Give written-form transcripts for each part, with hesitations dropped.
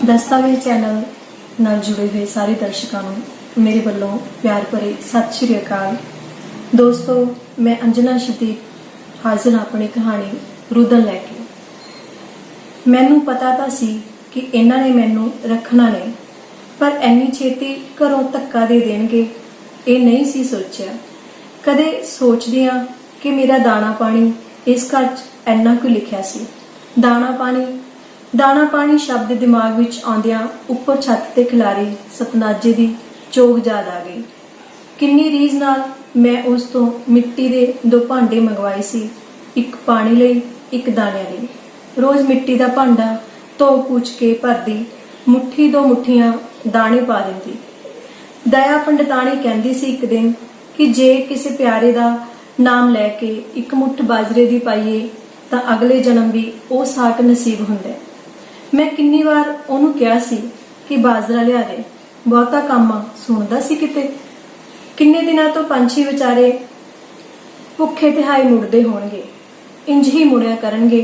दस्तावेज चैनल ਨਾਲ जुड़े हुए सारे दर्शकों को मेरे वालों प्यार भरे सत श्री अकाल। दोस्तों, मैं अंजना शतीब हाजिर हाँ अपनी कहानी रुदन लैके। मैनू पता तो सी कि इन्हां ने मैनू रखना नहीं, पर इन्नी छेती घरों धक्का दे देणगे ये नहीं सी सोचिया। कदे सोचदी हाँ कि मेरा दाना पानी इस घर च इन्ना क्यों लिखिया सी। दाना पानी शब्द दिमाग विच आउंदियां उपर छत ते खिलारी सतनाजे दी चोग याद आ गई। किन्नी रीझ नाल मैं उस तो मिट्टी दे 2 भांडे मंगवाए सी, एक पानी लई एक दाने लई। रोज मिट्टी दा भांडा धो पूछ के भरदी, मुट्ठी 2 मुट्ठियां दाने पा दिंदी। दया पंडिताणी कहंदी सी एक दिन कि जे किसी प्यारे दा नाम लैके एक मुठ बाजरे दी पाईए तां अगले जन्म भी वो साक नसीब हुंदा है। मैं किन्नी बार ओनू कहा सी कि बाजरा लिया दे, बहुता काम सुनदा सी किते। किन्ने दिनां तो पंछी विचारे भुखे तिहाई मुड़दे होणगे, इंज ही मुड़िया करनगे।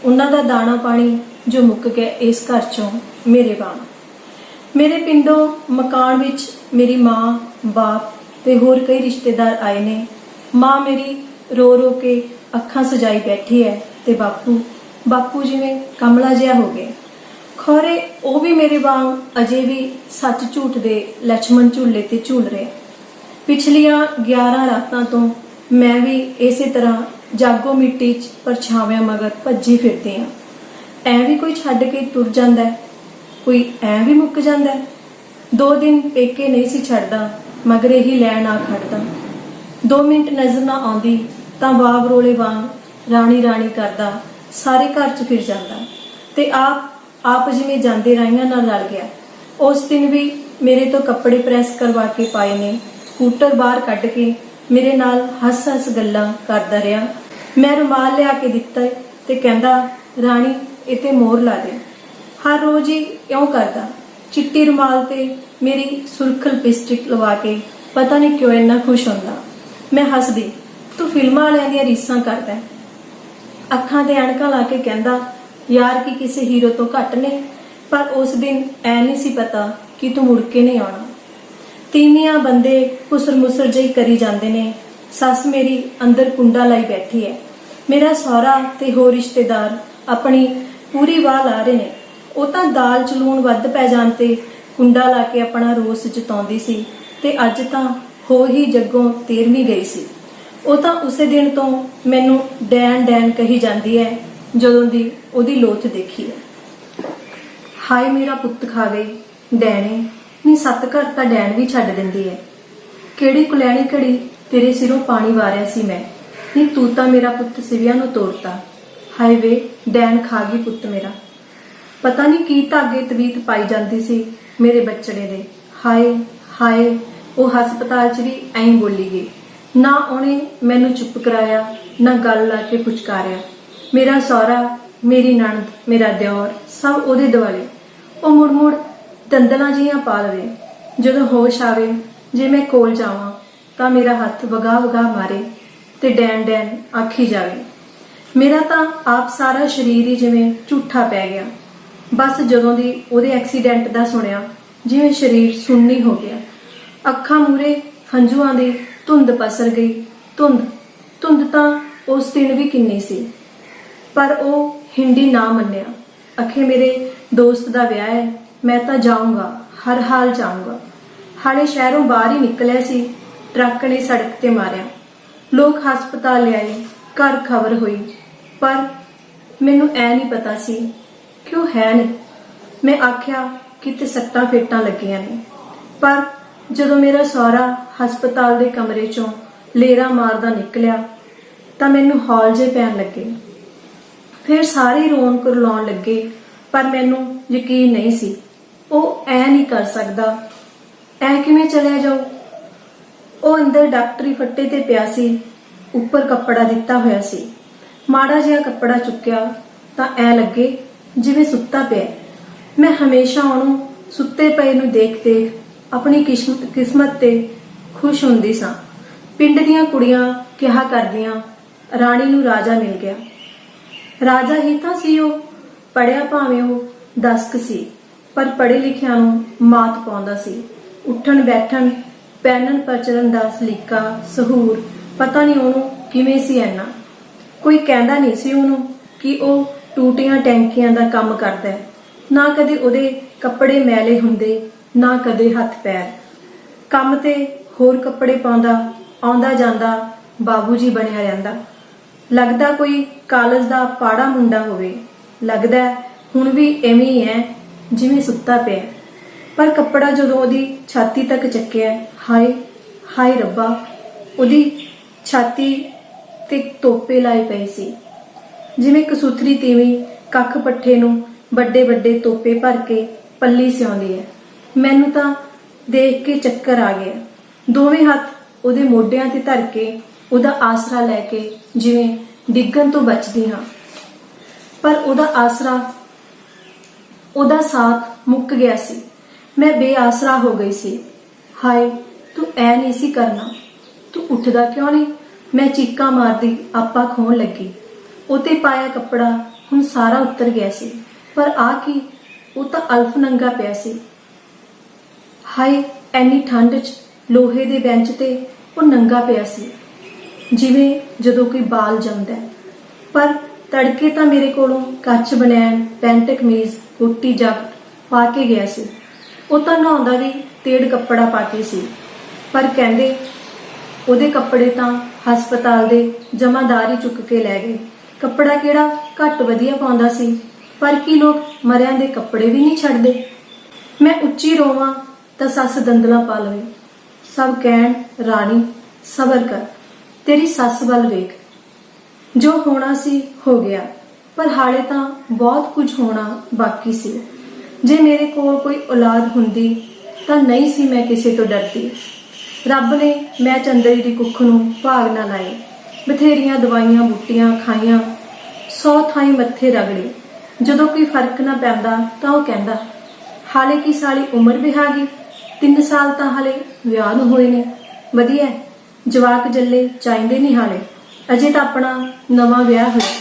उन्हां दा दाना पानी जो मुक गया इस घर चों मेरे वांग। मेरे पिंडों मकान विच मेरी माँ बाप ते होर कई रिश्तेदार आए ने। माँ मेरी रो रो के अखां सजाई बैठी है ते बापू जिवें कमला जिहा हो गया। खौरे वो भी मेरे वांग अजे भी सच झूठ दे लक्ष्मण झूले ते झूल रहे। पिछलियां 11 रातां तो मैं भी इसे तरह जागो मिट्टी च परछावियां मगर भज्जी फिरदी हां। ऐ भी कोई छड्ड के तुर जांदा है, कोई ऐ भी मुक जांदा है। 2 दिन पेके नहीं सी छड्डदा मगरे ही लैण आ खड़दा। 2 मिनट नजर ना आउंदी तां वाग रोले वांग राणी राणी करदा सारे घर च फिर जांदा ते आप जिवें जांदे राहियां नाल रल गया। उस दिन भी मेरे तो कपड़े प्रैस करवा के पाए ने। स्कूटर बाहर कढ़ के मेरे नाल हस गल्लां करदा रहा। मैं रुमाल लिया के दिता ते कहंदा, राणी इते मोहर ला दे। हर रोज ही इउं करदा, चिट्टी रुमाल ते मेरी सुरख लिपस्टिक लवा के पता नहीं क्यों इन्ना खुश हुंदा। मैं हसदी, तू फिल्मां वालियां दियां रीसां करदा है। अखां ते ऐनकां ला के कहंदा, यार की किसी हीरो तो घट ने, पर उस दिन ऐ नहीं सी पता कि तू मुड़ के नहीं आना। तीनियां बंदे खुसर मुसर जही करी जांदे ने। सस मेरी अंदर कुंडा लाई बैठी है। मेरा सौहरा ते होर रिश्तेदार अपनी पूरी वाह ला रहे ने। वो तां दाल च लूण वध पै जाण ते कुंडा ला के अपना रोस जताउंदी सी ते अज तां हो ही जग्गों 13वीं गई सी। वो तां उसे दिन तो मैनू डैन कही जाती है जदों दी ओदी लोथ देखी है। हाय मेरा पुत्त खा गई डैने नी, 7 घर तां डैन भी छड्ड दिंदी है। किहड़ी कुलैणी घड़ी तेरे सिरों पानी वारिया सी मैं, नी तू तां मेरा पुत्त सिविया नूं तोड़ता। हाय वे डैन खा गई पुत्त मेरा। पता नहीं की धागे तवीत पाई जाती सी मेरे बच्चड़े दे। हाय वो हस्पताल च भी ऐं बोली गई। ना उन्हें मैनू चुप कराया, ना गल ला के पुचकारिया। मेरा सौहरा, मेरी नणद, मेरा दिओर सब ओदे दुआले। वो मुड़ दंदलां जिहियां पा लवे। जदों होश आवे जे मैं कोल जावां तां मेरा हत्थ वगा मारे ते डैन आखी जावे। मेरा तां आप सारा शरीर ही जिवें झूठा पै गया। बस जदों दी ओदे एक्सीडेंट दा सुनिया जिवें शरीर सुन्नी हो गया। अखां मूरे हंझुआं दी धुंध पसर गई। धुंध तां उस दिन भी किन्नी सी, पर वो हिंडी ना मन्निया। अखे मेरे दोस्त दा विआह है, मैं तां जाऊंगा, हर हाल जाऊंगा। हाले शहरों बाहर ही निकलिया सी, ट्रक ने सड़क ते मारिया। लोग हस्पताल ले आए, घर खबर हुई, पर मैनू ऐ नहीं पता सी क्यों है नहीं। मैं आख्या किते सट्टां फेटां लगियां ने, पर जदों मेरा सौहरा हस्पताल दे कमरे चों लेरा मारदा निकलिया तां मैनू हौल जे पैण लगे। फिर सारे रोन करलाउण लगे, पर मैनू यकीन नहीं सी वो ऐ नहीं कर सकदा। ऐ किवें चलिया जाऊ। वो अंदर डॉक्टरी फट्टे ते पिया सी, उपर कपड़ा दिता होया सी। माड़ा जिहा कपड़ा चुक्या तां ऐ लगे जिवें सुत्ता पिया। मैं हमेशा ਉਹਨੂੰ सुत्ते पए नूं देख अपनी किस्मत ते खुश हुंदी सां। पिंड दीआं कुड़ियां किहा करदियां राणी नूं राजा मिल गया। ਰਾਜਾ ਹੀ ਤਾਂ ਸੀ ਉਹ, ਪੜਿਆ ਭਾਵੇਂ ਉਹ ਦਸਕ ਸੀ, ਪਰ ਪੜ੍ਹੇ ਲਿਖਿਆਂ ਨੂੰ ਮਾਤ ਪਾਉਂਦਾ ਸੀ। ਉੱਠਣ ਬੈਠਣ ਪੈਨਨ ਪਚਰਨ ਦਾ ਸਲੀਕਾ ਸਹੂਰ ਪਤਾ ਨਹੀਂ ਉਹਨੂੰ ਕਿਵੇਂ ਸੀ ਐਨਾ। ਕੋਈ ਕਹਿੰਦਾ ਨਹੀਂ ਸੀ ਉਹਨੂੰ ਕਿ ਉਹ ਟੂਟੀਆਂ ਟੈਂਕੀਆਂ ਦਾ ਕੰਮ ਕਰਦਾ ਹੈ। ਨਾ ਕਦੇ ਉਹਦੇ ਕੱਪੜੇ ਮੈਲੇ ਹੁੰਦੇ, ਨਾ ਕਦੇ ਹੱਥ ਪੈਰ। ਕੰਮ ਤੇ ਹੋਰ ਕੱਪੜੇ ਪਾਉਂਦਾ, ਆਉਂਦਾ ਜਾਂਦਾ ਬਾਬੂ ਜੀ ਬਣਿਆ ਰਹਿੰਦਾ। ਲੱਗਦਾ ਕੋਈ ਕਾਲਜ ਦਾ ਪਾੜਾ ਮੁੰਡਾ ਹੋਵੇ। ਲੱਗਦਾ ਹੁਣ ਵੀ ਐਵੇਂ ਹੀ ਹੈ ਜਿਵੇਂ ਸੁੱਤਾ ਪਿਆ। ਪਰ ਕੱਪੜਾ ਜਦੋਂ ਉਹਦੀ ਛਾਤੀ ਤੱਕ ਚੱਕਿਆ, ਹਾਏ ਹਾਏ ਰੱਬਾ, ਉਹਦੀ ਛਾਤੀ ਤੇ ਤੋਪੇ ਲਾਏ ਪਏ ਸੀ, ਜਿਵੇਂ ਕਸੂਥਰੀ ਤੀਵੀਂ ਕੱਖ ਪੱਠੇ ਨੂੰ ਵੱਡੇ ਵੱਡੇ ਤੋਪੇ ਭਰ ਕੇ ਪੱਲੀ ਸਿਉਂਦੀ ਹੈ। ਮੈਨੂੰ ਤਾਂ ਦੇਖ ਕੇ ਚੱਕਰ ਆ ਗਿਆ। ਦੋਵੇਂ ਹੱਥ ਉਹਦੇ ਮੋਢਿਆਂ ਤੇ ਧਰ ਕੇ ਉਹਦਾ ਆਸਰਾ ਲੈ ਕੇ ਜਿਵੇਂ ਡਿੱਗਣ ਤੋਂ ਬਚਦੀ ਹਾਂ, ਪਰ ਉਹਦਾ ਆਸਰਾ, ਉਹਦਾ ਸਾਥ ਮੁੱਕ ਗਿਆ ਸੀ। ਮੈਂ ਬੇਆਸਰਾ ਹੋ ਗਈ ਸੀ। ਹਾਏ ਤੂੰ ਐ ਨਹੀਂ ਸੀ ਕਰਨਾ, ਤੂੰ ਉੱਠਦਾ ਕਿਉਂ ਨਹੀਂ? ਮੈਂ ਚੀਕਾਂ ਮਾਰਦੀ ਆਪਾ ਖੋਣ ਲੱਗੀ। ਉਹਤੇ ਪਾਇਆ ਕੱਪੜਾ ਹੁਣ ਸਾਰਾ ਉਤਰ ਗਿਆ ਸੀ, ਪਰ ਆ ਕੀ, ਉਹ ਤਾਂ ਅਲਫ ਨੰਗਾ ਪਿਆ ਸੀ। ਹਾਏ ਐਨੀ ਠੰਡ 'ਚ ਲੋਹੇ ਦੇ ਬੈਂਚ ਤੇ ਉਹ ਨੰਗਾ ਪਿਆ ਸੀ, ਜਿਵੇਂ ਜਦੋਂ ਕੋਈ ਬਾਲ ਜੰਮਦਾ। ਪਰ ਤੜਕੇ ਤਾਂ ਮੇਰੇ ਕੋਲੋਂ ਕੱਚ ਬਨੈਣ, ਪੈਂਟ ਕਮੀਜ਼, ਕੋਟੀ ਜੈਕਟ ਪਾ ਕੇ ਗਿਆ ਸੀ। ਉਹ ਤਾਂ ਨਹਾਉਂਦਾ ਵੀ ਤੇੜ ਕੱਪੜਾ ਪਾ ਕੇ ਸੀ। ਪਰ ਕਹਿੰਦੇ ਉਹਦੇ ਕੱਪੜੇ ਤਾਂ ਹਸਪਤਾਲ ਦੇ ਜਮਾਦਾਰ ਹੀ ਚੁੱਕ ਕੇ ਲੈ ਗਏ। ਕੱਪੜਾ ਕਿਹੜਾ ਘੱਟ ਵਧੀਆ ਪਾਉਂਦਾ ਸੀ, ਪਰ ਕੀ ਲੋਕ ਮਰਿਆਂ ਦੇ ਕੱਪੜੇ ਵੀ ਨਹੀਂ ਛੱਡਦੇ? ਮੈਂ ਉੱਚੀ ਰੋਵਾਂ ਤਾਂ ਸੱਸ ਦੰਦਲਾਂ ਪਾ ਲਵੇ। ਸਭ ਕਹਿਣ, ਰਾਣੀ ਸਬਰ ਕਰ, ਤੇਰੀ ਸੱਸ ਵੱਲ ਵੇਖ। ਜੋ ਹੋਣਾ ਸੀ ਹੋ ਗਿਆ, ਪਰ ਹਾਲੇ ਤਾਂ ਬਹੁਤ ਕੁਝ ਹੋਣਾ ਬਾਕੀ ਸੀ। ਜੇ ਮੇਰੇ ਕੋਲ ਕੋਈ ਔਲਾਦ ਹੁੰਦੀ ਤਾਂ ਨਹੀਂ ਸੀ ਮੈਂ ਕਿਸੇ ਤੋਂ ਡਰਦੀ। ਰੱਬ ਨੇ ਮੈਂ ਚੰਦਰੀ ਦੀ ਕੁੱਖ ਨੂੰ ਭਾਗ ਨਾ ਲਾਏ। ਬਥੇਰੀਆਂ ਦਵਾਈਆਂ ਬੂਟੀਆਂ ਖਾਈਆਂ, 100 ਥਾਈਂ ਮੱਥੇ ਰਗੜੇ। ਜਦੋਂ ਕੋਈ ਫਰਕ ਨਾ ਪੈਂਦਾ ਤਾਂ ਉਹ ਕਹਿੰਦਾ, ਹਾਲੇ ਕੀ ਸਾਲੀ ਉਮਰ ਵੀ ਆ ਗਈ, 3 ਸਾਲ ਤਾਂ ਹਾਲੇ ਵਿਆਹ ਨੂੰ ਹੋਏ ਨੇ। ਵਧੀਆ, ਜਵਾਕ ਜੱਲੇ ਚਾਹੀਦੇ ਨਹੀਂ ਹਾਲੇ, ਅਜੇ ਤਾਂ ਆਪਣਾ ਨਵਾਂ ਵਿਆਹ ਹੋਇਆ।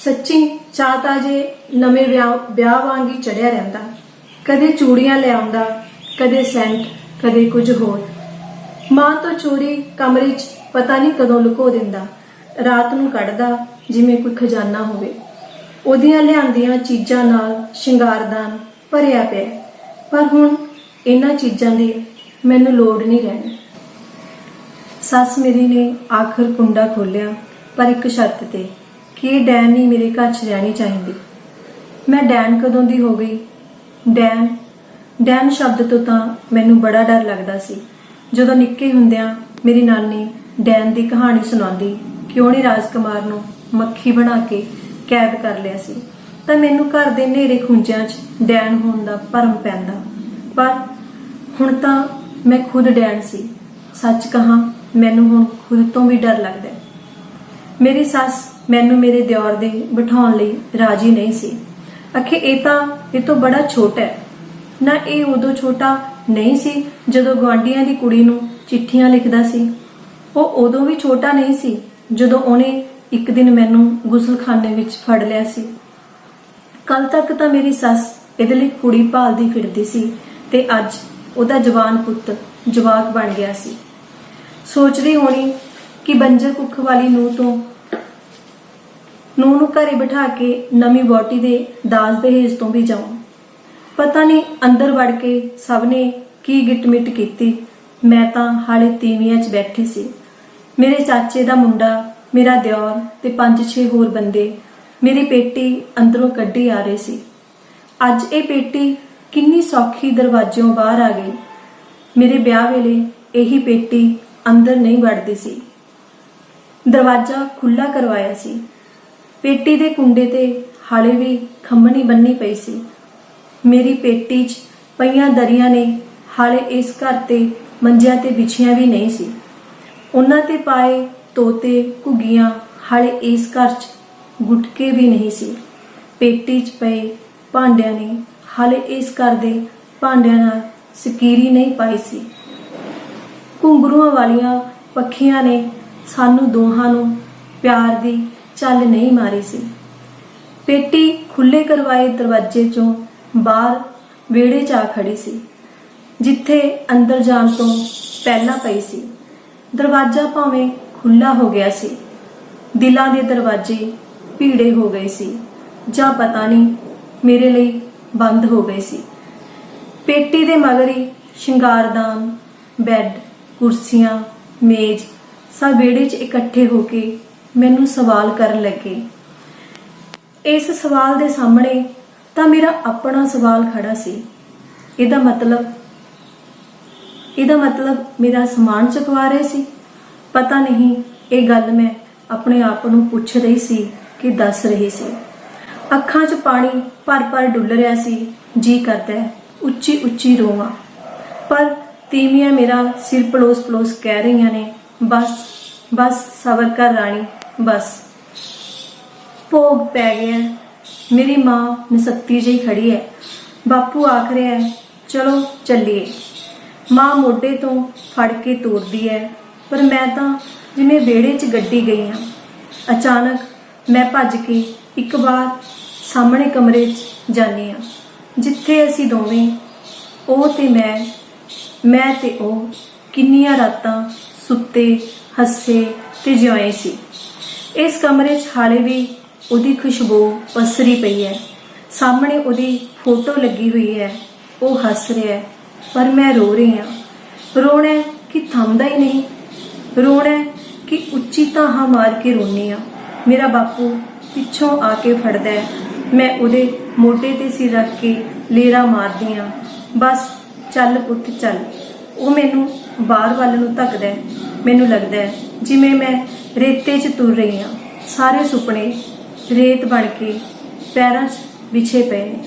ਸੱਚੀ ਚਾਹ ਤਾਂ ਜੇ ਨਵੇਂ ਵਿਆਹ ਵਾਂਗ ਹੀ ਚੜਿਆ ਰਹਿੰਦਾ। ਕਦੇ ਚੂੜੀਆਂ ਲਿਆਉਂਦਾ, ਕਦੇ ਸੈਂਟ, ਕਦੇ ਕੁਝ ਹੋਰ। ਮਾਂ ਤੋਂ ਚੋਰੀ ਕਮਰੇ 'ਚ ਪਤਾ ਨਹੀਂ ਕਦੋਂ ਲੁਕੋ ਦਿੰਦਾ। ਰਾਤ ਨੂੰ ਕੱਢਦਾ ਜਿਵੇਂ ਕੋਈ ਖਜ਼ਾਨਾ ਹੋਵੇ। ਉਹਦੀਆਂ ਲਿਆਂਦੀਆਂ ਚੀਜ਼ਾਂ ਨਾਲ ਸ਼ਿੰਗਾਰਦਾਨ ਭਰਿਆ ਪਿਆ, ਪਰ ਹੁਣ ਇਹਨਾਂ ਚੀਜ਼ਾਂ ਦੀ ਮੈਨੂੰ ਲੋੜ ਨਹੀਂ ਰਹਿਣੀ। ਸੱਸ ਮੇਰੀ ਨੇ ਆਖਰ ਕੁੰਡਾ ਖੋਲਿਆ, ਪਰ ਇੱਕ ਸ਼ਰਤ ਤੇ ਕਿ ਇਹ ਡੈਨ ਨਹੀਂ ਮੇਰੇ ਘਰ 'ਚ ਰਹਿਣੀ ਚਾਹੀਦੀ। ਮੈਂ ਡੈਨ ਕਦੋਂ ਦੀ ਹੋ ਗਈ? ਡੈਨ ਸ਼ਬਦ ਤੋਂ ਤਾਂ ਮੈਨੂੰ ਬੜਾ ਡਰ ਲੱਗਦਾ ਸੀ। ਜਦੋਂ ਨਿੱਕੇ ਹੁੰਦਿਆਂ ਮੇਰੀ ਨਾਨੀ ਡੈਨ ਦੀ ਕਹਾਣੀ ਸੁਣਾਉਂਦੀ ਕਿ ਉਹਨੇ ਰਾਜਕੁਮਾਰ ਨੂੰ ਮੱਖੀ ਬਣਾ ਕੇ ਕੈਦ ਕਰ ਲਿਆ ਸੀ, ਤਾਂ ਮੈਨੂੰ ਘਰ ਦੇ ਹਨੇਰੇ ਖੁੰਝਿਆਂ 'ਚ ਡੈਨ ਹੋਣ ਦਾ ਭਰਮ ਪੈਂਦਾ। ਪਰ ਹੁਣ ਤਾਂ ਮੈਂ ਖੁਦ ਡੈਨ ਸੀ। ਸੱਚ ਕਹਾਂ, ਮੈਨੂੰ ਹੁਣ ਖੁਦ ਤੋਂ ਵੀ ਡਰ ਲੱਗਦਾ। ਮੇਰੀ ਸੱਸ ਮੈਨੂੰ ਮੇਰੇ ਦਿਓਰ ਦੇ ਬਿਠਾਉਣ ਲਈ ਰਾਜੀ ਨਹੀਂ ਸੀ। ਅਖੇ ਇਹ ਤਾਂ ਇਹ ਤੋਂ ਬੜਾ ਛੋਟਾ ਹੈ। ਨਾ ਇਹ ਉਦੋਂ ਛੋਟਾ ਨਹੀਂ ਸੀ ਜਦੋਂ ਗੁਆਂਢੀਆਂ ਦੀ ਕੁੜੀ ਨੂੰ ਚਿੱਠੀਆਂ ਲਿਖਦਾ ਸੀ। ਉਹ ਉਦੋਂ ਵੀ ਛੋਟਾ ਨਹੀਂ ਸੀ ਜਦੋਂ ਉਹਨੇ ਇੱਕ ਦਿਨ ਮੈਨੂੰ ਗੁਸਲਖਾਨੇ ਵਿੱਚ ਫੜ ਲਿਆ ਸੀ। ਕੱਲ ਤੱਕ ਤਾਂ ਮੇਰੀ ਸੱਸ ਇਹਦੇ ਲਈ ਕੁੜੀ ਭਾਲਦੀ ਫਿਰਦੀ ਸੀ, ਤੇ ਅੱਜ ਉਹਦਾ ਜਵਾਨ ਪੁੱਤ ਜਵਾਕ ਬਣ ਗਿਆ ਸੀ। ਸੋਚਦੀ ਹੋਣੀ ਕਿ ਬੰਜਰ ਕੁੱਖ ਵਾਲੀ ਨੂੰਹ ਨੂੰ ਘਰੇ ਬਿਠਾ ਕੇ ਨਵੀਂ ਵਹੁਟੀ ਦੇ ਦਾਜ ਦਹੇਜ ਤੋਂ ਵੀ ਜਾਉਂ। ਪਤਾ ਨਹੀਂ ਅੰਦਰ ਵੜ ਕੇ ਸਭ ਨੇ ਕੀ ਗਿੱਟ-ਮਿੱਟ ਕੀਤੀ। ਮੈਂ ਤਾਂ ਹਾਲੇ ਤੀਵੀਆਂ 'ਚ ਬੈਠੀ ਸੀ। ਮੇਰੇ ਚਾਚੇ ਦਾ ਮੁੰਡਾ, ਮੇਰਾ ਦਿਓਰ ਤੇ 5-6 ਹੋਰ ਬੰਦੇ ਮੇਰੀ ਪੇਟੀ ਅੰਦਰੋਂ ਕੱਢੀ ਆ ਰਹੇ ਸੀ। ਅੱਜ ਇਹ ਪੇਟੀ ਕਿੰਨੀ ਸੌਖੀ ਦਰਵਾਜ਼ਿਓਂ ਬਾਹਰ ਆ ਗਈ। ਮੇਰੇ ਵਿਆਹ ਵੇਲੇ ਇਹੀ ਪੇਟੀ ਅੰਦਰ ਨਹੀਂ ਵੜਦੀ ਸੀ। ਦਰਵਾਜ਼ਾ ਖੁੱਲਾ ਕਰਵਾਇਆ ਸੀ। ਪੇਟੀ ਦੇ ਕੁੰਡੇ ਤੇ ਹਾਲੇ ਵੀ ਖੰਮਣੀ ਬੰਨੀ ਪਈ ਸੀ। ਮੇਰੀ ਪੇਟੀ 'ਚ ਪਈਆਂ ਦਰੀਆਂ ਨੇ ਹਾਲੇ ਇਸ ਘਰ ਤੇ ਮੰਜਿਆਂ ਤੇ ਵਿਛੀਆਂ ਵੀ ਨਹੀਂ ਸੀ। ਉਹਨਾਂ ਤੇ ਪਾਏ ਤੋਤੇ ਘੁੱਗੀਆਂ ਹਾਲੇ ਇਸ ਘਰ 'ਚ ਗੁਟਕੇ ਵੀ ਨਹੀਂ ਸੀ। ਪੇਟੀ 'ਚ ਪਏ ਭਾਂਡਿਆਂ ਨੇ ਹਾਲੇ ਇਸ ਘਰ ਦੇ ਭਾਂਡਿਆਂ ਨਾਲ ਸਕੀਰੀ ਨਹੀਂ ਪਾਈ ਸੀ। ਘੁੰਗਰੂਆਂ ਵਾਲੀਆਂ ਪੱਖੀਆਂ ਨੇ ਸਾਨੂੰ ਦੋਹਾਂ ਨੂੰ ਪਿਆਰ ਦੀ ਚੱਲ ਨਹੀਂ ਮਾਰੀ ਸੀ। ਪੇਟੀ ਖੁੱਲੇ ਕਰਵਾਏ ਦਰਵਾਜ਼ੇ ਚੋਂ ਬਾਹਰ ਵਿਹੜੇ 'ਚ ਆ ਖੜੀ ਸੀ, ਜਿੱਥੇ ਅੰਦਰ ਜਾਣ ਤੋਂ ਪਹਿਲਾਂ ਪਈ ਸੀ। ਦਰਵਾਜ਼ਾ ਭਾਵੇਂ ਖੁੱਲਾ ਹੋ ਗਿਆ ਸੀ, ਦਿਲਾਂ ਦੇ ਦਰਵਾਜ਼ੇ ਭੀੜੇ ਹੋ ਗਏ ਸੀ, ਜਾਂ ਪਤਾ ਨਹੀਂ ਮੇਰੇ ਲਈ ਬੰਦ ਹੋ ਗਏ ਸੀ। ਪੇਟੀ ਦੇ ਮਗਰ ਹੀ ਸ਼ਿੰਗਾਰਦਾਨ, ਬੈੱਡ, ਕੁਰਸੀਆਂ, ਮੇਜ਼ ਸਭ ਵਿਹੜੇ 'ਚ ਇਕੱਠੇ ਹੋ ਕੇ ਮੈਨੂੰ ਸਵਾਲ ਕਰਨ ਲੱਗੇ। ਇਸ ਸਵਾਲ ਦੇ ਸਾਹਮਣੇ ਤਾਂ ਮੇਰਾ ਆਪਣਾ ਸਵਾਲ ਖੜਾ ਸੀ। ਇਹਦਾ ਮਤਲਬ ਮੇਰਾ ਸਮਾਨ ਚੁਕਵਾ ਰਹੇ ਸੀ। ਪਤਾ ਨਹੀਂ ਇਹ ਗੱਲ ਮੈਂ ਆਪਣੇ ਆਪ ਨੂੰ ਪੁੱਛ ਰਹੀ ਸੀ ਕਿ ਦੱਸ ਰਹੀ ਸੀ। ਅੱਖਾਂ 'ਚ ਪਾਣੀ ਭਰ ਡੁੱਲ ਰਿਹਾ ਸੀ। ਜੀ ਕਰਦਾ ਹੈ ਉੱਚੀ ਉੱਚੀ ਰੋਵਾਂ, ਪਰ ਤੀਵੀਆਂ ਮੇਰਾ ਸਿਰ ਪਲੋਸ ਕਹਿ ਰਹੀਆਂ ਨੇ, ਬਸ ਸਬਰ ਕਰ ਰਾਣੀ, ਬਸ। ਭੋਗ ਪੈ ਗਿਆ। ਮੇਰੀ ਮਾਂ ਨਸੱਤੀ ਜਿਹੀ ਖੜੀ ਹੈ। ਬਾਪੂ ਆਖ ਰਿਹਾ ਹੈ, ਚਲੋ ਚੱਲੀਏ। ਮਾਂ ਮੋਢੇ ਤੋਂ ਫੜ ਕੇ ਤੋਰਦੀ ਹੈ, ਪਰ ਮੈਂ ਤਾਂ ਜਿਵੇਂ ਵਿਹੜੇ 'ਚ ਗੱਡੀ ਗਈ ਹਾਂ। ਅਚਾਨਕ ਮੈਂ ਭੱਜ ਕੇ ਇੱਕ ਵਾਰ ਸਾਹਮਣੇ ਕਮਰੇ 'ਚ ਜਾਂਦੀ ਹਾਂ, ਜਿੱਥੇ ਅਸੀਂ ਦੋਵੇਂ, ਉਹ ਤੇ ਮੈਂ ਤੇ ਉਹ, ਕਿੰਨੀਆਂ ਰਾਤਾਂ ਸੁੱਤੇ, ਹੱਸੇ ਤੇ ਜਿਉਏ ਸੀ। ਇਸ ਕਮਰੇ 'ਚ ਹਾਲੇ ਵੀ ਉਹਦੀ ਖੁਸ਼ਬੂ ਪਸਰੀ ਪਈ ਹੈ। ਸਾਹਮਣੇ ਉਹਦੀ ਫੋਟੋ ਲੱਗੀ ਹੋਈ ਹੈ। ਉਹ ਹੱਸ ਰਿਹਾ ਹੈ, ਪਰ ਮੈਂ ਰੋ ਰਹੀ ਹਾਂ। ਰੋਣਾ ਕਿ ਥੰਮਦਾ ਹੀ ਨਹੀਂ, ਰੋਣਾ ਕਿ ਉੱਚੀ ਤਾਹਾਂ ਮਾਰ ਕੇ ਰੋਨੀ ਆ। ਮੇਰਾ ਬਾਪੂ ਪਿੱਛੋਂ ਆ ਕੇ ਫੜਦਾ ਹੈ। ਮੈਂ ਉਹਦੇ ਮੋਢੇ ਤੇ ਸਿਰ ਰੱਖ ਕੇ ਲੇਰਾ ਮਾਰਦੀ ਆ, ਬਸ ਚੱਲ ਪੁੱਤ ਚੱਲ। ਉਹ ਮੈਨੂੰ ਬਾਹਰ ਵੱਲ ਨੂੰ ਧੱਕਦਾ ਹੈ। ਮੈਨੂੰ ਲੱਗਦਾ ਹੈ ਜਿਵੇਂ ਮੈਂ ਰੇਤੇ 'ਚ ਤੁਰ ਰਹੀ ਹਾਂ। ਸਾਰੇ ਸੁਪਨੇ ਰੇਤ ਬਣ ਕੇ ਪੈਰਾਂ 'ਚ ਵਿਛੇ ਪਏ ਨੇ।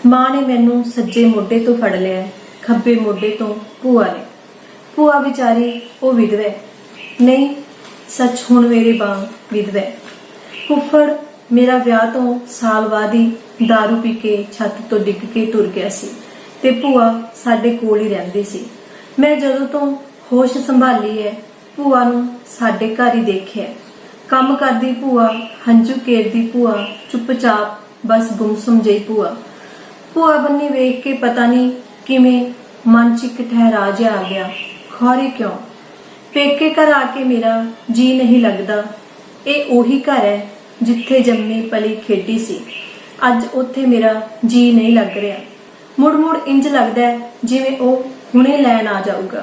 ਮਾਂ ਨੇ ਮੈਨੂੰ ਸੱਜੇ ਮੋਢੇ ਤੋਂ ਫੜ ਲਿਆ, ਖੱਬੇ ਮੋਢੇ ਤੋਂ ਭੂਆ ਨੇ। ਭੂਆ ਵਿਚਾਰੀ ਉਹ ਵਿਧਵਾ ਨਹੀਂ, ਸੱਚ ਹੁਣ ਮੇਰੇ ਵਾਂਗ ਵਿਧਵਾ। ਫੁੱਫੜ ਮੇਰਾ ਵਿਆਹ ਤੋਂ ਸਾਲ ਬਾਅਦ ਹੀ ਦਾਰੂ ਪੀ ਕੇ ਛੱਤ ਤੋਂ ਡਿੱਗ ਕੇ ਤੁਰ ਗਿਆ ਸੀ, ਤੇ ਭੂਆ ਸਾਡੇ ਕੋਲ ਹੀ ਰਹਿੰਦੀ ਸੀ। ਮੈਂ ਜਦੋਂ ਤੋਂ ਹੋਸ਼ ਸੰਭਾਲੀ ਹੈ, ਭੂਆ ਨੂੰ ਸਾਡੇ ਘਰ ਹੀ ਦੇਖਿਆ। ਕੰਮ ਕਰਦੀ ਭੂਆ, ਹੰਝੂ ਕੇਰਦੀ ਭੂਆ, ਚੁੱਪਚਾਪ ਬਸ ਗੁੰਮਸੁੰਮ ਜਿਹੀ ਭੂਆ ਬੰਨੀ ਵੇਖ ਕੇ ਪਤਾ ਨਹੀਂ ਕਿਵੇਂ ਮਨ 'ਚ ਇੱਕ ਠਹਿਰਾ ਜਿਹਾ ਆ ਗਿਆ। ਖੌਰੇ ਕਿਉਂ? ਪੇਕੇ ਘਰ ਆ ਕੇ ਮੇਰਾ ਜੀ ਨਹੀਂ ਲੱਗਦਾ। ਇਹ ਉਹੀ ਘਰ ਹੈ ਜਿੱਥੇ ਜੰਮੀ ਪਲੀ ਖੇਡੀ ਸੀ। ਅੱਜ ਉੱਥੇ ਮੇਰਾ ਜੀ ਨਹੀਂ ਲੱਗ ਰਿਹਾ। ਮੁੜ ਇੰਜ ਲੱਗਦਾ ਹੈ ਜਿਵੇਂ ਉਹ ਹੁਣੇ ਲੈਣ ਆ ਜਾਊਗਾ।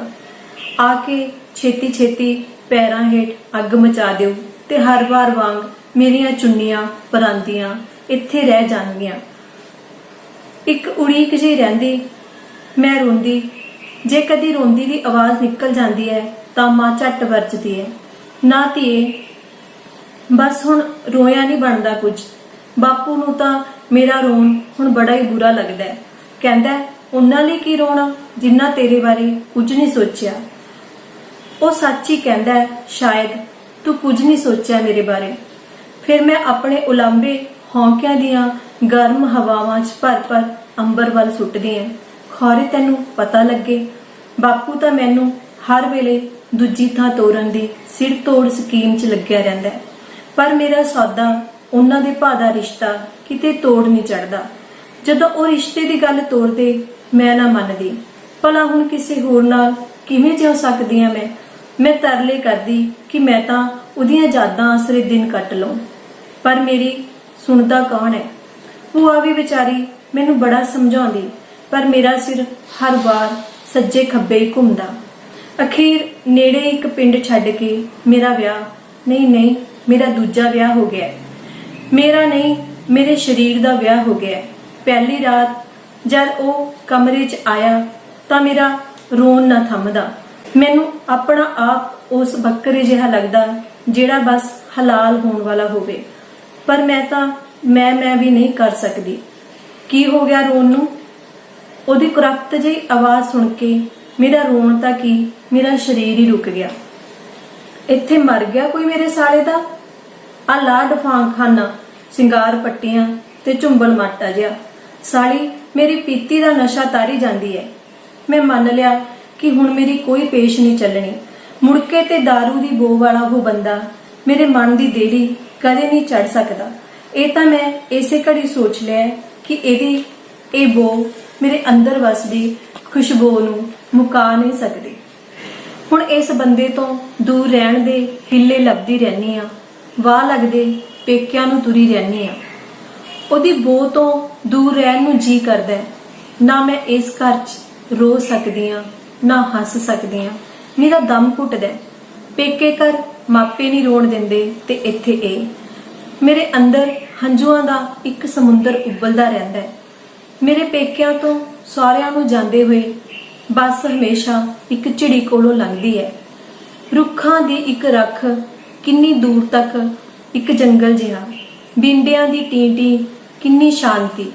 ਆ ਕੇ ਛੇਤੀ ਪੈਰਾਂ ਹੇਠ ਅੱਗ ਮਚਾ ਦਿਓ ਤੇ ਹਰ ਵਾਰ ਵਾਂਗ ਮੇਰੀਆਂ ਚੁੰਨੀਆਂ ਪਰਾਂਦੀਆਂ ਇੱਥੇ ਰਹਿ ਜਾਣਗੀਆਂ। ਇੱਕ ਉਡੀਕ ਜਿਹੀ ਰਹਿੰਦੀ। ਮੈਂ ਰੋਂਦੀ। ਜੇ ਕਦੀ ਰੋਂਦੀ ਦੀ ਆਵਾਜ਼ ਨਿਕਲ ਜਾਂਦੀ ਹੈ ਤਾਂ ਮਾਂ ਝੱਟ ਵਰਜਦੀ ਹੈ, ਨਾ ਧੀਏ ਬਸ ਹੁਣ ਰੋਇਆ ਨਹੀਂ ਬਣਦਾ ਕੁਝ। ਬਾਪੂ ਨੂੰ ਤਾਂ ਮੇਰਾ ਰੋਣ ਹੁਣ ਬੜਾ ਹੀ ਬੁਰਾ ਲੱਗਦਾ ਹੈ। ਕਹਿੰਦਾ ਉਹਨਾਂ ਲਈ ਕੀ ਰੋਣਾ ਜਿੰਨਾ ਤੇਰੇ ਬਾਰੇ ਕੁਝ ਨਹੀਂ ਸੋਚਿਆ। ਉਹ ਸੱਚ ਹੀ ਕਹਿੰਦਾ ਹੈ, ਸ਼ਾਇਦ ਤੂੰ ਕੁਝ ਨਹੀਂ ਸੋਚਿਆ ਮੇਰੇ ਬਾਰੇ। ਫਿਰ ਮੈਂ ਆਪਣੇ ਉਲਾਂਬੇ ਹੌਂਕਿਆਂ ਦੀਆਂ ਗਰਮ ਹਵਾਵਾਂ 'ਚ ਭਰ ਅੰਬਰ ਵੱਲ ਸੁੱਟਦੀ ਐ। ਖੌਰੇ ਤੈਨੂੰ ਪਤਾ ਲੱਗੇ। ਬਾਪੂ ਤਾਂ ਮੈਨੂੰ ਹਰ ਵੇਲੇ ਦੂਜੀ ਥਾਂ ਤੋਰਨ ਦੀ ਸਿਰ ਤੋੜ ਸਕੀਮ 'ਚ ਲੱਗਿਆ ਰਹਿੰਦਾ, ਪਰ ਮੇਰਾ ਸੌਦਾ, ਉਹਨਾਂ ਦੇ ਭਾ ਦਾ ਰਿਸ਼ਤਾ ਕਿਤੇ ਤੋੜ ਨਹੀਂ ਚੜਦਾ। ਜਦੋਂ ਉਹ ਰਿਸ਼ਤੇ ਦੀ ਗੱਲ ਤੋਰਦੇ ਮੈਂ ਨਾ ਮੰਨਦੀ। ਭਲਾ ਹੁਣ ਕਿਸੇ ਹੋਰ ਨਾਲ ਕਿਵੇਂ ਜਿਉ ਸਕਦੀ ਆ ਮੈਂ ਤਰਲੇ ਕਰਦੀ ਕਿ ਮੈਂ ਤਾਂ ਉਹਦੀਆਂ ਯਾਦਾਂ ਆਸਰੇ ਦਿਨ ਕੱਟ ਲਵਾਂ, ਪਰ ਮੇਰੀ ਸੁਣਦਾ ਕੌਣ ਹੈ। ਭੂਆ ਵੀ ਵਿਚਾਰੀ ਮੈਨੂੰ ਬੜਾ ਸਮਝਾਉਂਦੀ, ਪਰ ਮੇਰਾ ਸਿਰ ਹਰ ਵਾਰ ਸੱਜੇ ਖੱਬੇ ਹੀ ਘੁੰਮਦਾ। ਅਖੀਰ ਨੇੜੇ ਇੱਕ ਪਿੰਡ ਛੱਡ ਕੇ ਮੇਰਾ ਵਿਆਹ, ਨਹੀਂ ਮੇਰਾ ਦੂਜਾ ਵਿਆਹ ਹੋ ਗਿਆ। ਮੇਰਾ ਨਹੀਂ, ਮੇਰੇ ਸਰੀਰ ਦਾ ਵਿਆਹ ਹੋ ਗਿਆ। ਪਹਿਲੀ ਰਾਤ ਜਦ ਉਹ ਕਮਰੇ 'ਚ ਆਇਆ ਤਾਂ ਮੇਰਾ ਰੋਣ ਨਾ ਥੰਮਦਾ। ਮੈਨੂੰ ਆਪਣਾ ਆਪ ਉਸ ਬੱਕਰੇ ਜਿਹਾ ਲੱਗਦਾ ਜਿਹੜਾ ਬਸ ਹਲਾਲ ਹੋਣ ਵਾਲਾ ਹੋਵੇ, ਪਰ ਮੈਂ ਵੀ ਨਹੀਂ ਕਰ ਸਕਦੀ। ਕੀ ਹੋ ਗਿਆ ਰੋਣ ਨੂੰ? ਉਹਦੀ ਕੁਰਕਤ ਜਿਹੀ ਆਵਾਜ਼ ਸੁਣ ਕੇ ਮੇਰਾ ਰੋਣ ਤਾਂ ਕੀ, ਮੇਰਾ ਸਰੀਰ ਹੀ ਰੁਕ ਗਿਆ। ਇੱਥੇ ਮਰ ਗਿਆ ਕੋਈ ਮੇਰੇ ਸਾਲੇ ਦਾ। ਆ ਲਾ ਡਫਾਂਗ ਖਾਨਾ, ਸਿੰਗਾਰ ਪੱਟੀਆਂ ਤੇ ਝੁੰਬਲ ਮਾਟਾ ਜਿਹਾ। ਸਾਲੀ ਮੇਰੀ ਪੀਤੀ ਦਾ ਨਸ਼ਾ ਤਾਰੀ ਜਾਂਦੀ ਹੈ। ਮੈਂ ਮੰਨ ਲਿਆ ਕਿ ਹੁਣ ਮੇਰੀ ਕੋਈ ਪੇਸ਼ ਨਹੀਂ ਚੱਲਣੀ। ਮੁੜਕੇ ਤੇ दारू ਦੀ ਬੋ ਵਾਲਾ ਉਹ ਬੰਦਾ ਮੇਰੇ ਮਨ ਦੀ ਦੇੜੀ ਕਦੇ ਨਹੀਂ ਚੜ ਸਕਦਾ। ਇਹ ਤਾਂ ਮੈਂ ਇਸੇ ਘੜੀ ਸੋਚ ਲਿਆ ਕਿ ਇਹ ਬੋ ਮੇਰੇ ਅੰਦਰ ਵਸਦੀ ਖੁਸ਼ਬੂ ਨੂੰ ਮੁਕਾ ਨਹੀਂ ਸਕਦੀ। ਹੁਣ ਇਸ ਬੰਦੇ ਤੋਂ ਦੂਰ ਰਹਿਣ ਦੇ ਹਿੱਲੇ ਲੱਭਦੀ ਰਹਿੰਦੀ ਆ, ਵਾਹ ਲੱਗਦੇ ਪੇਕਿਆਂ ਨੂੰ ਤੁਰੀ ਰਹਿੰਦੀ ਆ। ਉਹਦੀ ਬੋ ਤੋਂ ਦੂਰ ਰਹਿਣ ਨੂੰ ਜੀ ਕਰਦਾ ਹੈ। ਨਾ ਮੈਂ ਇਸ ਘਰ 'ਚ ਰੋ ਸਕਦੀ ਆ, ਨਾ ਹੱਸ ਸਕਦੀ ਆ, ਮੇਰਾ ਦਮ ਘੁੱਟਦਾ। ਪੇਕੇ ਘਰ ਮਾਪੇ ਨਹੀਂ ਰੋਣ ਦਿੰਦੇ ਤੇ ਇੱਥੇ ਇਹ। ਮੇਰੇ ਅੰਦਰ ਹੰਝੂਆਂ ਦਾ ਇੱਕ ਸਮੁੰਦਰ ਉਬਲਦਾ ਰਹਿੰਦਾ ਹੈ। ਮੇਰੇ ਪੇਕਿਆਂ ਤੋਂ ਸਾਰਿਆਂ ਨੂੰ ਜਾਂਦੇ ਹੋਏ ਬੱਸ ਹਮੇਸ਼ਾ ਇੱਕ ਝਿੜੀ ਕੋਲੋਂ ਲੰਘਦੀ ਹੈ। ਰੁੱਖਾਂ ਦੀ ਇੱਕ ਰੱਖ, ਕਿੰਨੀ ਦੂਰ ਤੱਕ ਇੱਕ ਜੰਗਲ ਜਿਹਾ, ਬਿੰਡਿਆਂ ਦੀ ਟੀਂ-ਟੀਂ, ਕਿੰਨੀ ਸ਼ਾਂਤੀ।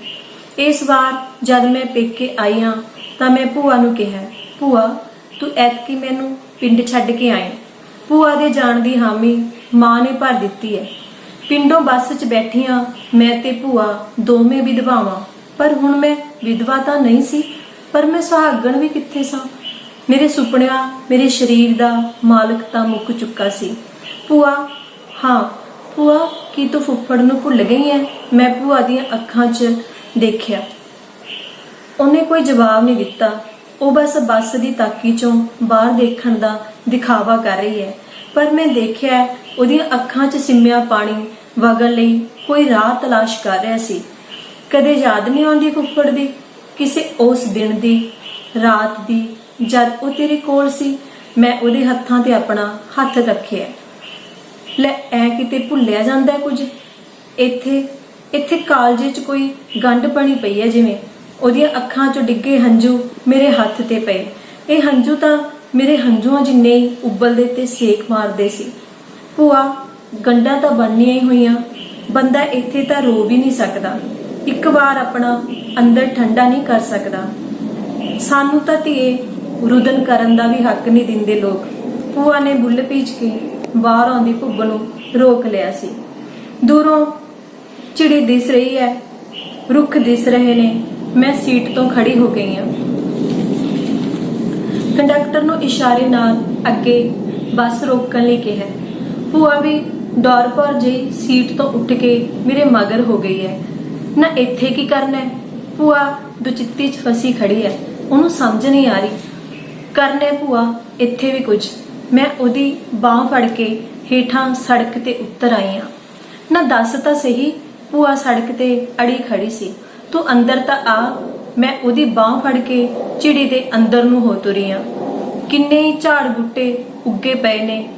ਇਸ ਵਾਰ ਜਦ ਮੈਂ ਪੇਕੇ ਆਈ ਹਾਂ ਤਾਂ ਮੈਂ ਭੂਆ ਨੂੰ ਕਿਹਾ, ਭੂਆ ਤੂੰ ਐਤਕੀ ਮੈਨੂੰ ਪਿੰਡ ਛੱਡ ਕੇ ਆਈ। ਭੂਆ ਦੇ ਜਾਣ ਦੀ ਹਾਮੀ ਮਾਂ ਨੇ ਭਰ ਦਿੱਤੀ ਹੈ। ਪਿੰਡੋਂ ਬੱਸ 'ਚ ਬੈਠੀਆਂ ਮੈਂ ਤੇ ਭੂਆ ਦੋਵੇਂ ਵਿਧਵਾਵਾਂ, ਪਰ ਹੁਣ ਮੈਂ ਵਿਧਵਾ ਤਾਂ ਨਹੀਂ ਸੀ, ਪਰ ਮੈਂ ਸੁਹਾਗਣ ਵੀ ਕਿੱਥੇ ਸਾਂ। ਮੇਰੇ ਸੁਪਨਿਆਂ, ਮੇਰੇ ਸਰੀਰ ਦਾ ਮਾਲਕ ਤਾਂ ਮੁੱਕ ਚੁੱਕਾ ਸੀ। ਭੂਆ, ਹਾਂ ਭੂਆ, ਕੀ ਤੂੰ ਫੁੱਫੜ ਨੂੰ ਭੁੱਲ ਗਈ ਹੈ? ਮੈਂ ਭੂਆ ਦੀਆਂ ਅੱਖਾਂ 'ਚ ਦੇਖਿਆ। ਉਹਨੇ ਕੋਈ ਜਵਾਬ ਨਹੀਂ ਦਿੱਤਾ। ਉਹ ਬੱਸ ਦੀ ਤਾਕੀ 'ਚੋਂ ਬਾਹਰ ਦੇਖਣ ਦਾ ਦਿਖਾਵਾ ਕਰ ਰਹੀ ਹੈ, ਪਰ ਮੈਂ ਦੇਖਿਆ ਉਹਦੀਆਂ ਅੱਖਾਂ 'ਚ ਸਿੰਮਿਆ ਪਾਣੀ ਵਗਣ ਲਈ ਕੋਈ ਰਾਹ ਤਲਾਸ਼ ਕਰ ਰਿਹਾ ਸੀ। ਕਦੇ ਯਾਦ ਨਹੀਂ ਆਉਂਦੀ ਫੁੱਫੜ ਦੀ, ਕਿਸੇ ਉਸ ਦਿਨ ਦੀ, ਰਾਤ ਦੀ, ਜਦ ਉਹ ਤੇਰੇ ਕੋਲ ਸੀ? ਮੈਂ ਉਹਦੇ ਹੱਥਾਂ ਤੇ ਆਪਣਾ ਹੱਥ ਰੱਖਿਆ। ਲੈ, ਐ ਕਿਤੇ ਭੁੱਲਿਆ ਜਾਂਦਾ ਕੁਝ? ਇੱਥੇ ਕਾਲਜੇ 'ਚ ਕੋਈ ਗੰਢ ਬਣੀ ਪਈ ਹੈ ਜਿਵੇਂ। ਉਹਦੀਆਂ ਅੱਖਾਂ 'ਚੋਂ ਡਿੱਗੇ ਹੰਝੂ ਮੇਰੇ ਹੱਥ ਤੇ ਪਏ। ਇਹ ਹੰਝੂ ਤਾਂ ਮੇਰੇ ਹੰਝੂਆਂ ਜਿੰਨੇ ਹੀ ਉਬਲਦੇ ਤੇ ਸੇਕ ਮਾਰਦੇ ਸੀ। ਭੂਆ, ਗੰਢਾਂ ਤਾਂ ਬਣਨੀਆਂ ਹੀ ਹੋਈਆਂ। ਬੰਦਾ ਇੱਥੇ ਤਾਂ ਰੋ ਵੀ ਨਹੀਂ ਸਕਦਾ, ਇੱਕ ਵਾਰ ਆਪਣਾ ਅੰਦਰ ਠੰਡਾ ਨਹੀਂ ਕਰ ਸਕਦਾ। ਸਾਨੂੰ ਤਾਂ ਧੀਏ ਰੁਦਨ ਕਰਨ ਦਾ ਵੀ ਹੱਕ ਨਹੀਂ ਦਿੰਦੇ ਲੋਕ। ਭੂਆ ਨੇ ਬੁੱਲ ਭੀਚ ਕੇ ਬਾਹਰ ਆਉਂਦੀ ਭੁੱਬ ਨੂੰ ਰੋਕ ਲਿਆ ਸੀ। ਦੂਰੋਂ ਚਿੜੀ ਦਿਸ ਰਹੀ ਹੈ, ਰੁੱਖ ਦਿਸ ਰਹੇ ਨੇ। ਮੈਂ ਸੀਟ ਤੋਂ ਖੜੀ ਹੋ ਗਈ ਹਾਂ। ਕੰਡਕਟਰ ਨੂੰ ਇਸ਼ਾਰੇ ਨਾਲ ਅੱਗੇ ਬੱਸ ਰੋਕਣ ਲਈ ਕਿਹਾ। ਭੂਆ ਵੀ ਡਰ ਭਰ ਜਿਹੀ ਸੀਟ ਤੋਂ ਉੱਠ ਕੇ ਮੇਰੇ ਮਗਰ ਹੋ ਗਈ ਹੈ। ਨਾ ਇੱਥੇ ਕੀ ਕਰਨਾ ਹੈ? ਭੂਆ ਦੁਚਿੱਤੀ 'ਚ ਫਸੀ ਖੜੀ ਹੈ, ਉਹਨੂੰ ਸਮਝ ਨਹੀਂ ਆ ਰਹੀ। ਕਰਨਾ ਭੂਆ ਇੱਥੇ ਵੀ ਕੁਝ। ਮੈਂ ਉਹਦੀ ਬਾਂਹ ਫੜ ਕੇ ਹੇਠਾਂ ਸੜਕ ਤੇ ਉਤਰ ਆਈ ਹਾਂ। ਨਾ ਦੱਸ ਤਾਂ ਸਹੀ। ਭੂਆ ਸੜਕ ਤੇ ਅੜੀ ਖੜੀ ਸੀ। ਤੂੰ ਅੰਦਰ ਤਾਂ ਆ। ਮੈਂ ਉਹਦੀ ਬਾਂਹ ਫੜ ਕੇ ਝਿੜੀ ਦੇ ਅੰਦਰ ਨੂੰ ਹੋ ਤੁਰੀ ਹਾਂ। ਕਿੰਨੇ ਹੀ ਝਾੜ ਬੂਟੇ ਉੱਗੇ ਪਏ ਨੇ।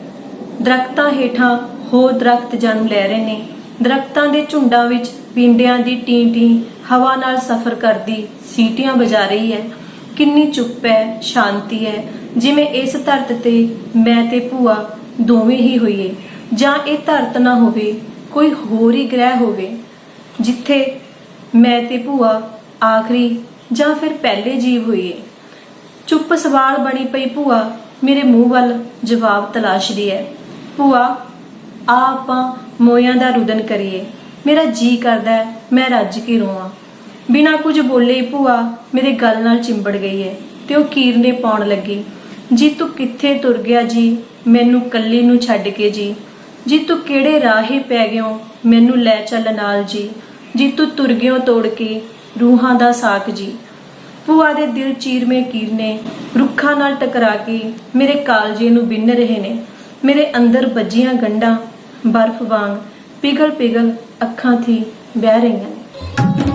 ਦਰਖਤਾਂ ਹੇਠਾਂ ਹੋਰ ਦਰਖਤ ਜਨਮ ਲੈ ਰਹੇ ਨੇ। ਦਰਖਤਾਂ ਦੇ ਝੁੰਡਾਂ ਵਿੱਚ ਪਿੰਡਿਆਂ ਦੀ ਟੀਂ-ਟੀਂ ਹਵਾ ਨਾਲ ਸਫ਼ਰ ਕਰਦੀ ਸੀਟੀਆਂ ਵਜਾ ਰਹੀ ਹੈ। ਕਿੰਨੀ ਚੁੱਪ ਹੈ, ਸ਼ਾਂਤੀ ਹੈ, ਜਿਵੇਂ ਇਸ ਧਰਤ ਤੇ ਮੈਂ ਤੇ ਭੂਆ ਦੋਵੇਂ ਹੀ ਹੋਈਏ, ਜਾਂ ਇਹ ਧਰਤ ਨਾ ਹੋਵੇ, ਕੋਈ ਹੋਰ ਹੀ ਗ੍ਰਹਿ ਹੋਵੇ ਜਿੱਥੇ ਮੈਂ ਤੇ ਭੂਆ ਆਖਰੀ ਜਾਂ ਫਿਰ ਪਹਿਲੇ ਜੀਵ ਹੋਈਏ। ਚੁੱਪ ਸਵਾਲ ਬਣੀ ਪਈ ਭੂਆ ਮੇਰੇ ਮੂੰਹ ਵੱਲ ਜਵਾਬ ਤਲਾਸ਼ਦੀ ਹੈ। ਭੂਆ, ਆ ਆਪਾਂ ਮੋਇਆਂ ਦਾ ਰੁਦਨ ਕਰੀਏ। ਮੇਰਾ ਜੀ ਕਰਦਾ ਮੈਂ ਰੱਜ ਕੇ ਰੋਵਾਂ। ਬਿਨਾਂ ਕੁਝ ਬੋਲੇ ਭੂਆ ਮੇਰੇ ਗਲ ਨਾਲ ਚਿੰਬੜ ਗਈ ਹੈ ਤੇ ਉਹ ਕੀਰਨੇ ਪਾਉਣ ਲੱਗੀ। ਜੀ ਤੂੰ ਕਿੱਥੇ ਤੁਰ ਗਿਆ ਜੀ, ਮੈਨੂੰ ਕੱਲੀ ਨੂੰ ਛੱਡ ਕੇ ਜੀ। ਜੀ ਤੂੰ ਕਿਹੜੇ ਰਾਹੇ ਪੈ ਗਿਓ, ਮੈਨੂੰ ਲੈ ਚੱਲ ਨਾਲ ਜੀ। ਜੀ ਤੂੰ ਤੁਰ ਗਿਓ ਤੋੜ ਕੇ ਰੂਹਾਂ ਦਾ ਸਾਕ ਜੀ। ਭੂਆ ਦੇ ਦਿਲ ਚੀਰਵੇਂ ਕੀਰਨੇ ਰੁੱਖਾਂ ਨਾਲ ਟਕਰਾ ਕੇ ਮੇਰੇ ਕਾਲਜੇ ਨੂੰ ਬਿੰਨ ਰਹੇ ਨੇ। ਮੇਰੇ ਅੰਦਰ ਵੱਜੀਆਂ ਗੰਢਾਂ ਬਰਫ਼ ਵਾਂਗ ਪਿਘਲ ਪਿਘਲ ਅੱਖਾਂ 'ਤੇ ਵਹਿ ਰਹੀਆਂ ਨੇ।